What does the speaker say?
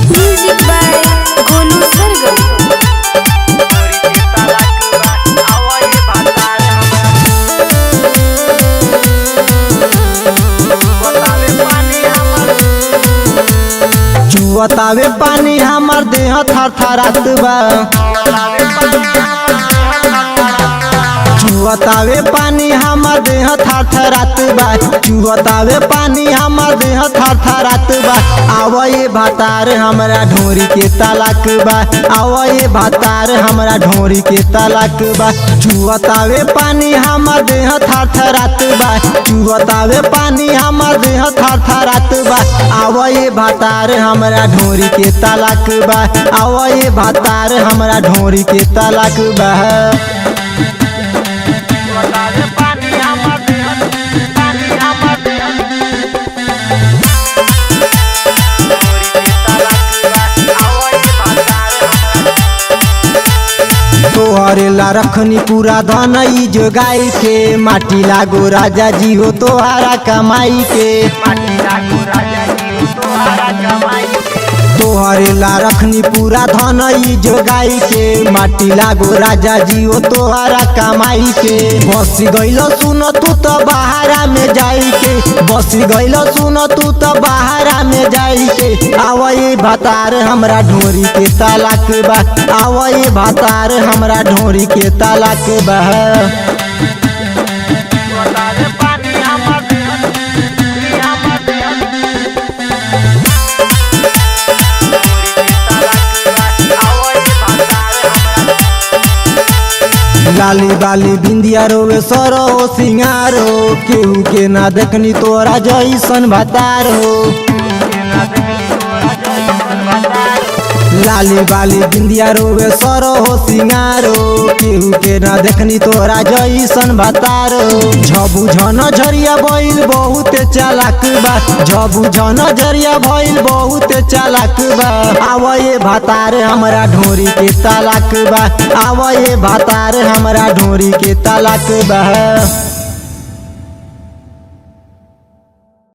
Music by Golu Sargam. चुवतावे पानी हमर देह थर थरात बा। चुवतावे पानी हमर देह थर थरात बा। चुवतावे पानी हमर देह थर थरात बा। आवये भातार हमरा ढोरी के तलाक बा। आवये भातार हमरा ढोरी के तलाक बा। चुवतावे पानी हमर देह थर थरात बा। चुवतावे पानी हमर देह थर थरात बा। आवये भातार हमरा ढोरी के तलाक बा। आवये भातार हमरा ढोरी के तलाक बा। तोहरे ला रखनी पूरा धन ई जो गाय के। माटी लागो राजा जी हो तोहारा कमाई के। तोहरे ला रखनी पूरा धन ई जो गाय के। माटी लागो राजा जी हो तोहारा कमाई के। बस गइलो सुन तू तो बहारा में जाई के। बस गइलो सुन तू तो बहारा में जाई के। आवये भातार हमरा ढोरी के तलाक बा। आवये भातार हमरा ढोरी के तलाक बा। लाली बाली बिंदिया रोवे सरो सिंगारो। केहू के ना देखनी तोरा जैसन भातार हो। लाली बाली बिंदिया रोवे सरो सिंगारो। केहू के ना देखनी तोरा जैसन भातार हो। झबू झन झरिया भइल बहुत चालाक बा। झबू झन झरिया भइल बहुत चालाक बा। आवये भातार हमरा ढोरी के तलाक बा। आवये भातार हमरा ढोरी के तलाक बा।